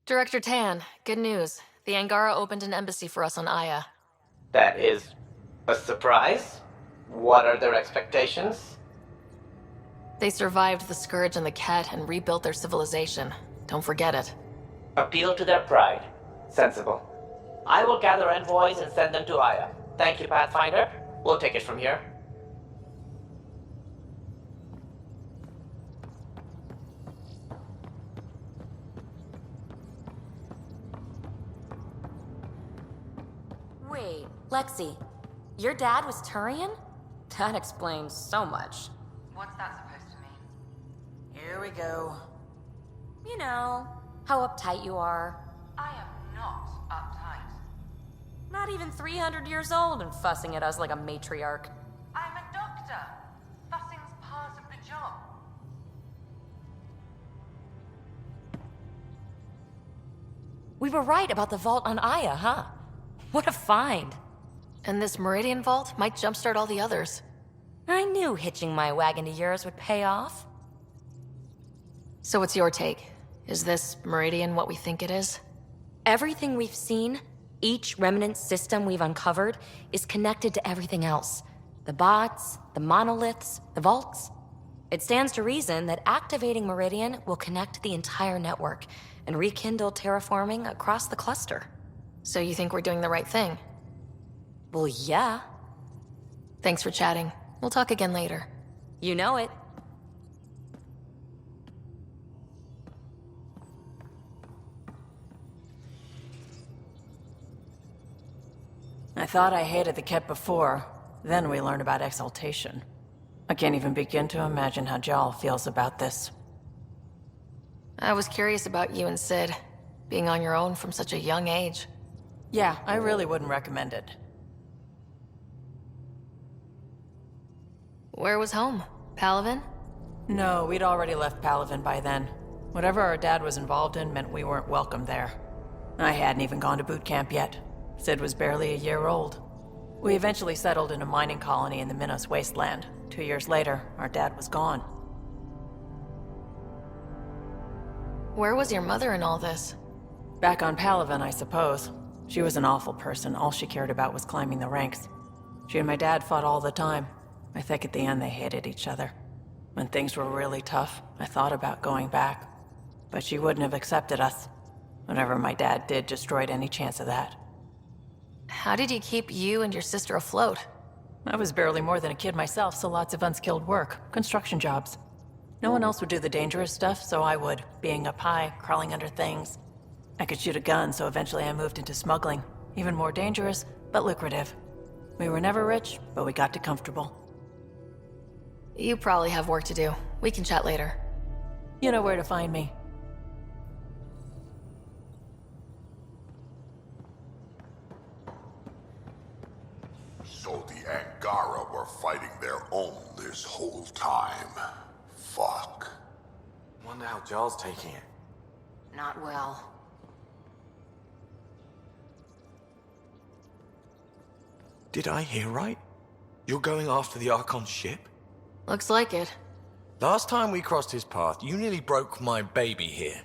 Director Tan, good news. The Angara opened an embassy for us on Aya. That is a surprise? What are their expectations? They survived the Scourge and the Kett and rebuilt their civilization. Don't forget it. Appeal to their pride. Sensible. I will gather envoys and send them to Aya. Thank you, Pathfinder. We'll take it from here. Wait, Lexi, your dad was Turian? That explains so much. What's that supposed to mean? Here we go. You know, how uptight you are. I am not uptight. Not even 300 years old and fussing at us like a matriarch. I'm a doctor. Fussing's part of the job. We were right about the vault on Aya, huh? What a find. And this Meridian Vault might jumpstart all the others. I knew hitching my wagon to yours would pay off. So what's your take? Is this Meridian what we think it is? Everything we've seen, each remnant system we've uncovered, is connected to everything else. The bots, the monoliths, the vaults. It stands to reason that activating Meridian will connect the entire network and rekindle terraforming across the cluster. So you think we're doing the right thing? Well, yeah. Thanks for chatting. We'll talk again later. You know it. I thought I hated the Kett before. Then we learned about exaltation. I can't even begin to imagine how Jaal feels about this. I was curious about you and Sid, being on your own from such a young age. Yeah, I really wouldn't recommend it. Where was home? Palaven? No, we'd already left Palaven by then. Whatever our dad was involved in meant we weren't welcome there. I hadn't even gone to boot camp yet. Sid was barely a year old. We eventually settled in a mining colony in the Minos wasteland. 2 years later, our dad was gone. Where was your mother in all this? Back on Palaven, I suppose. She was an awful person. All she cared about was climbing the ranks. She and my dad fought all the time. I think at the end they hated each other. When things were really tough, I thought about going back. But she wouldn't have accepted us. Whatever my dad did destroyed any chance of that. How did he keep you and your sister afloat? I was barely more than a kid myself, so lots of unskilled work. Construction jobs. No one else would do the dangerous stuff, so I would. Being up high, crawling under things. I could shoot a gun, so eventually I moved into smuggling. Even more dangerous, but lucrative. We were never rich, but we got to comfortable. You probably have work to do. We can chat later. You know where to find me. So the Angara were fighting their own this whole time. Fuck. Wonder how Jaal's taking it. Not well. Did I hear right? You're going after the Archon's ship? Looks like it. Last time we crossed his path, you nearly broke my baby here.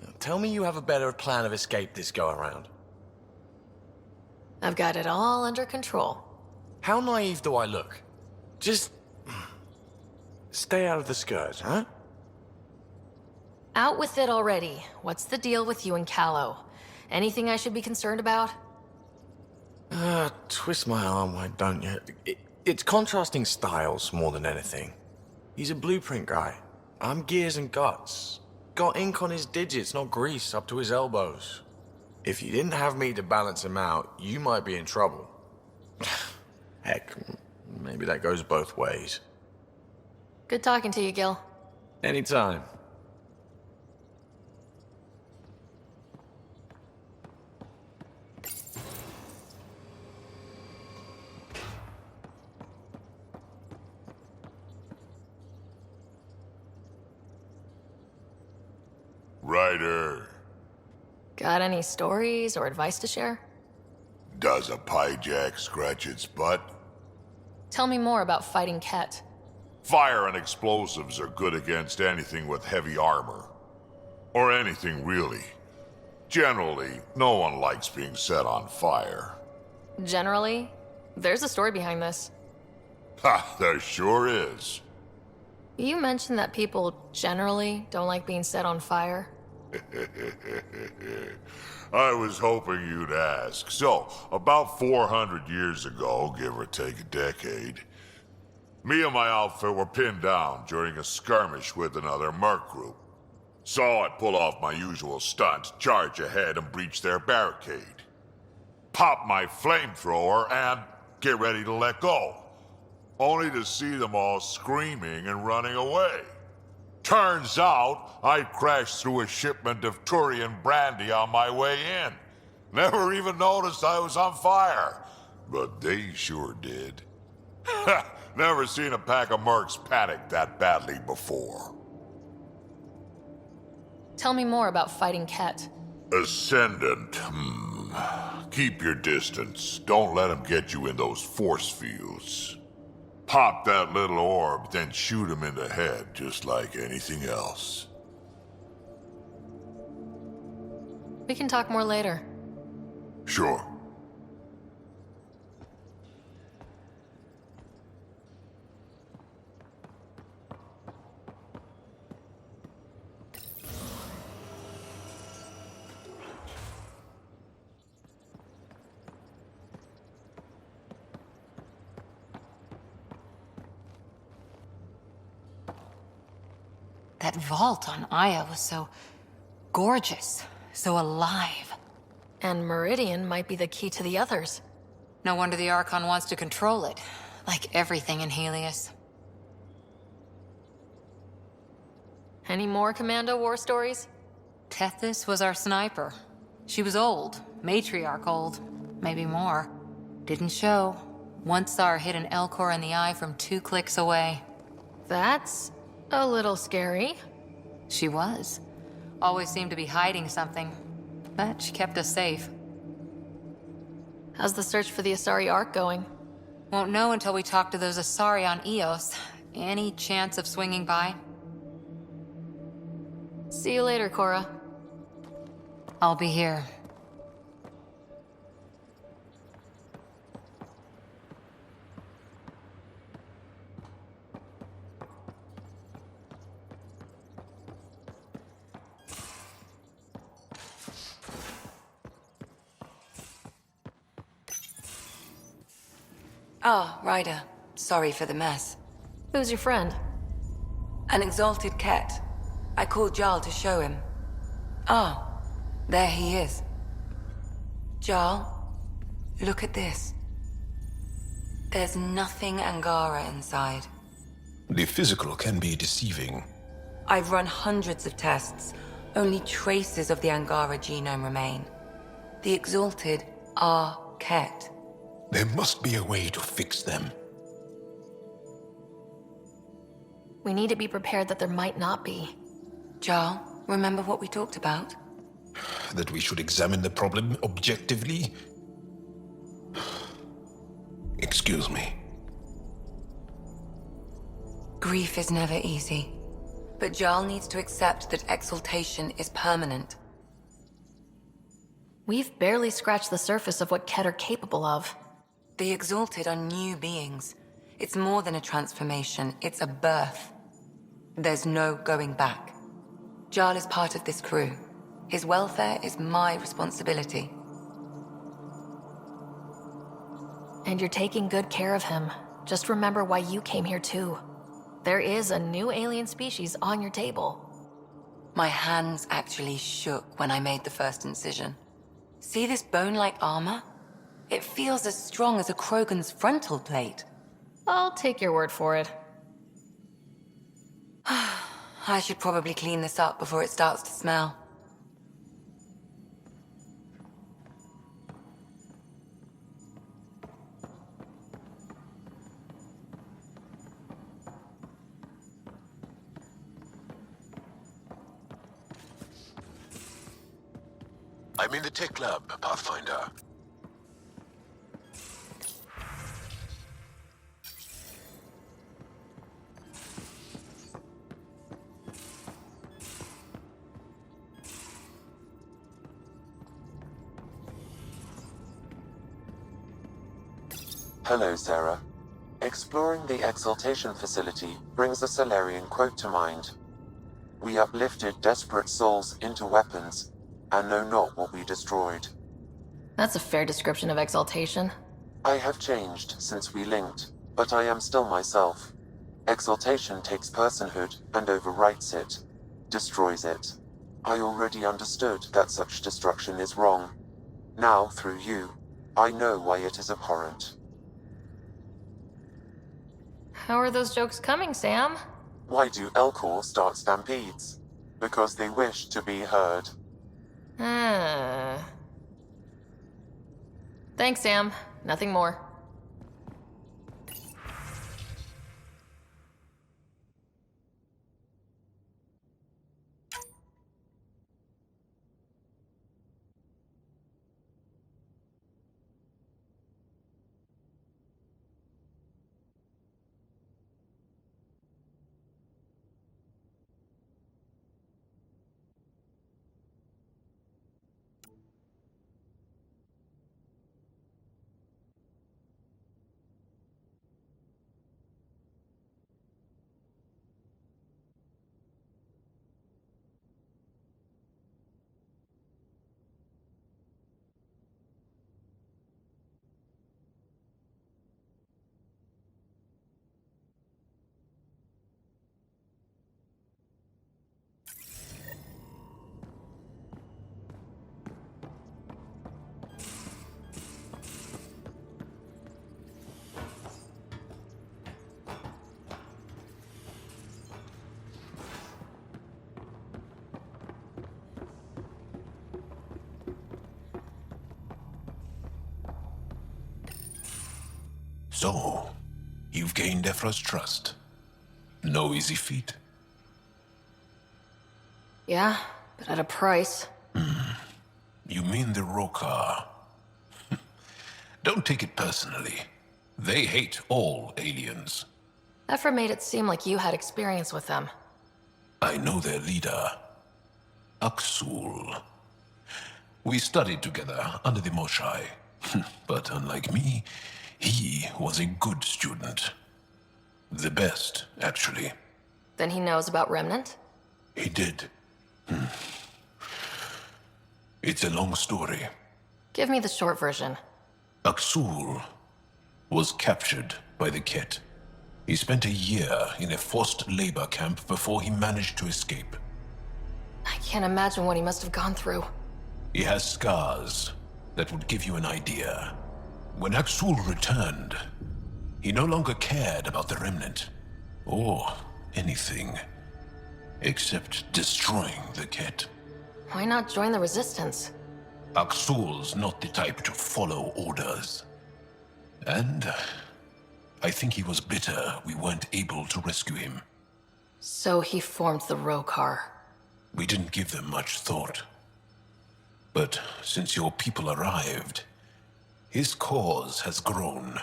Now, tell me you have a better plan of escape this go-around. I've got it all under control. How naive do I look? Just... stay out of the Scourge, huh? Out with it already. What's the deal with you and Kallo? Anything I should be concerned about? Twist my arm, why don't you? It's contrasting styles more than anything. He's a blueprint guy. I'm gears and guts. Got ink on his digits, not grease up to his elbows. If you didn't have me to balance him out, you might be in trouble. Heck, maybe that goes both ways. Good talking to you, Gil. Anytime. Ryder, Got any stories or advice to share? does a pyjak scratch its butt? Tell me more about fighting Kett. Fire and explosives are good against anything with heavy armor. Or anything, really. Generally, no one likes being set on fire. Generally, there's a story behind this. Ha, there sure is. You mentioned that people generally don't like being set on fire. I was hoping you'd ask. So, about 400 years ago, give or take a decade, me and my outfit were pinned down during a skirmish with another merc group. So I pull off my usual stunt, charge ahead and breach their barricade. Pop my flamethrower and get ready to let go. Only to see them all screaming and running away. Turns out, I crashed through a shipment of Turian brandy on my way in. Never even noticed I was on fire. But they sure did. Never seen a pack of mercs panic that badly before. Tell me more about fighting Kett. Ascendant, Keep your distance. Don't let him get you in those force fields. Pop that little orb, then shoot him in the head, just like anything else. We can talk more later. Sure. That vault on Aya was so gorgeous, so alive. And Meridian might be the key to the others. No wonder the Archon wants to control it, like everything in Helios. Any more Commando war stories? Tethys was our sniper. She was old, matriarch old, maybe more. Didn't show. Once saw her hit an Elcor in the eye from 2 clicks away. That's a little scary. She was. Always seemed to be hiding something, but she kept us safe. How's the search for the Asari Ark going? Won't know until we talk to those Asari on Eos. Any chance of swinging by? See you later, Cora. I'll be here. Ah, Ryder. Sorry for the mess. Who's your friend? An exalted Kett. I called Jaal to show him. Ah, there he is. Jaal, look at this. There's nothing Angara inside. The physical can be deceiving. I've run hundreds of tests. Only traces of the Angara genome remain. The exalted are Kett. There must be a way to fix them. We need to be prepared that there might not be. Jaal, remember what we talked about? That we should examine the problem objectively? Excuse me. Grief is never easy. But Jaal needs to accept that exaltation is permanent. We've barely scratched the surface of what Kett are capable of. The exalted are new beings. It's more than a transformation, it's a birth. There's no going back. Jaal is part of this crew. His welfare is my responsibility. And you're taking good care of him. Just remember why you came here too. There is a new alien species on your table. My hands actually shook when I made the first incision. See this bone-like armor? It feels as strong as a Krogan's frontal plate. I'll take your word for it. I should probably clean this up before it starts to smell. I'm in the tech lab, Pathfinder. Hello, Sara. Exploring the Exaltation facility brings a Salarian quote to mind. We uplifted desperate souls into weapons, and know not what we destroyed. That's a fair description of exaltation. I have changed since we linked, but I am still myself. Exaltation takes personhood and overwrites it, destroys it. I already understood that such destruction is wrong. Now, through you, I know why it is abhorrent. How are those jokes coming, Sam? Why do Elcor start stampedes? Because they wish to be heard. Thanks, Sam. Nothing more. So, you've gained Ephra's trust. No easy feat. Yeah, but at a price. You mean the Roekaar? Don't take it personally. They hate all aliens. Ephra made it seem like you had experience with them. I know their leader, Aksuul. We studied together under the Moshai. But unlike me, he was a good student. The best, actually. Then he knows about Remnant? He did. It's a long story. Give me the short version. Aksuul was captured by the Kett. He spent a year in a forced labor camp before he managed to escape. I can't imagine what he must have gone through. He has scars that would give you an idea. When Aksuul returned, he no longer cared about the Remnant, or anything, except destroying the Kett. Why not join the Resistance? Aksuul's not the type to follow orders. And I think he was bitter we weren't able to rescue him. So he formed the Roekaar. We didn't give them much thought. But since your people arrived, his cause has grown.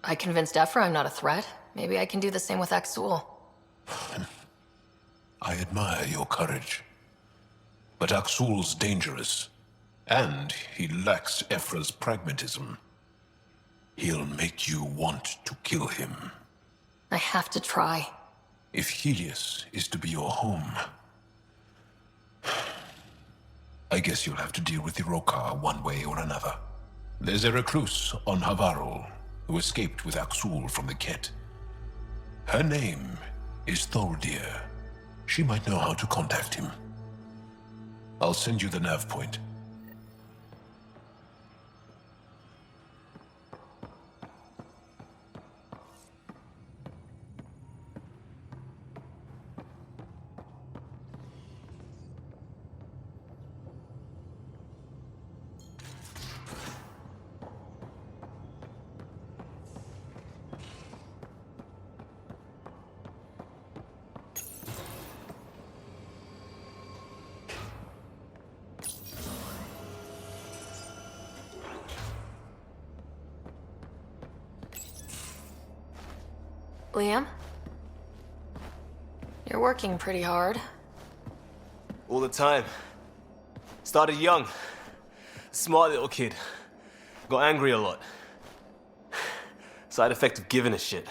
I convinced Ephra I'm not a threat. Maybe I can do the same with Aksuul. I admire your courage. But Aksuul's dangerous, and he lacks Ephra's pragmatism. He'll make you want to kill him. I have to try. If Helios is to be your home, I guess you'll have to deal with the Roekaar one way or another. There's a recluse on Havarul who escaped with Aksuul from the Kett. Her name is Tholdir. She might know how to contact him. I'll send you the nav point. Liam? You're working pretty hard. All the time. Started young. Smart little kid. Got angry a lot. Side effect of giving a shit.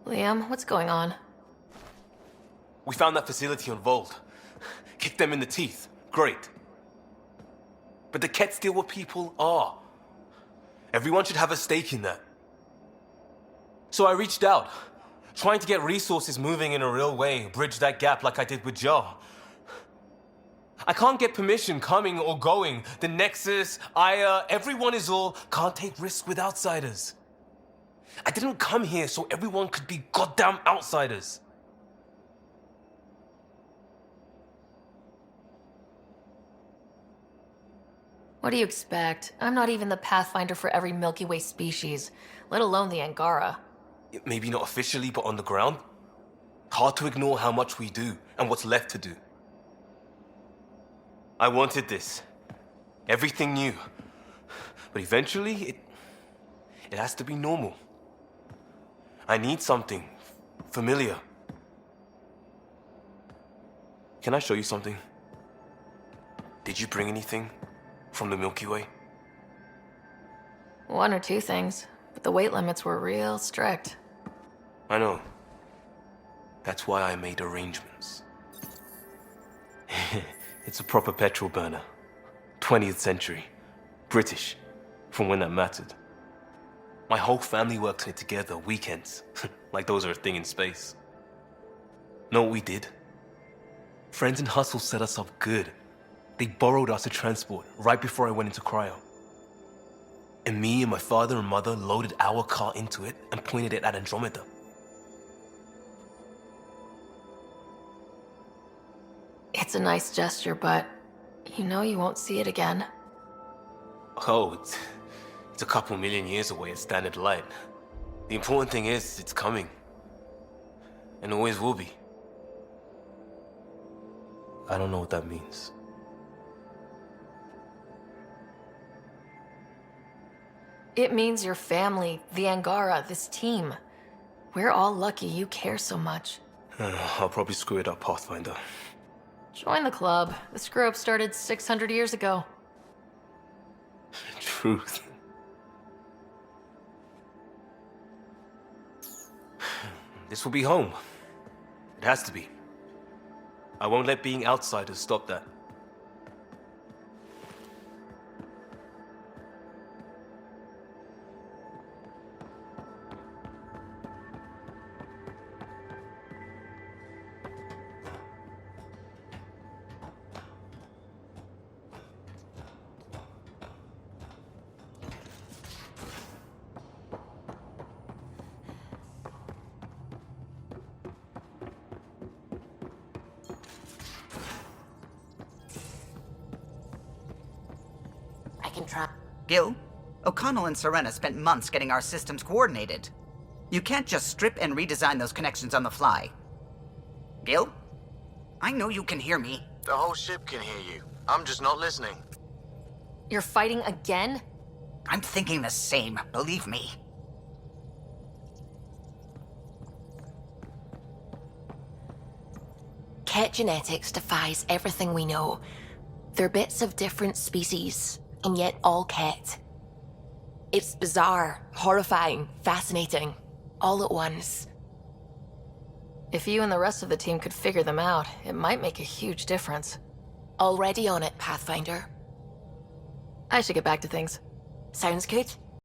Liam, what's going on? We found that facility on Vold. Kicked them in the teeth. Great. But the Kett still what people are. Everyone should have a stake in that. So I reached out, trying to get resources moving in a real way, bridge that gap like I did with Jaal. I can't get permission coming or going. The Nexus, Aya, everyone is all can't take risks with outsiders. I didn't come here so everyone could be goddamn outsiders. What do you expect? I'm not even the pathfinder for every Milky Way species, let alone the Angara. Maybe not officially, but on the ground. Hard to ignore how much we do and what's left to do. I wanted this. Everything new. But eventually, it has to be normal. I need something familiar. Can I show you something? Did you bring anything from the Milky Way? One or two things, but the weight limits were real strict. I know. That's why I made arrangements. It's a proper petrol burner. 20th century. British. From when that mattered. My whole family worked on it together, weekends. Like those are a thing in space. Know what we did? Friends in Hustle set us up good. They borrowed us to transport right before I went into cryo. And me and my father and mother loaded our car into it and pointed it at Andromeda. It's a nice gesture, but you know you won't see it again. Oh, it's a couple million years away at standard light. The important thing is, it's coming. And always will be. I don't know what that means. It means your family, the Angara, this team. We're all lucky you care so much. I'll probably screw it up, Pathfinder. Join the club. The screw-up started 600 years ago. Truth. This will be home. It has to be. I won't let being outsiders stop that. Gil, O'Connell and Serena spent months getting our systems coordinated. You can't just strip and redesign those connections on the fly. Gil? I know you can hear me. The whole ship can hear you. I'm just not listening. You're fighting again? I'm thinking the same, believe me. Kett genetics defies everything we know. They're bits of different species, and yet all Kett. It's bizarre, horrifying, fascinating, all at once. If you and the rest of the team could figure them out, it might make a huge difference. Already on it, Pathfinder. I should get back to things. Sounds good.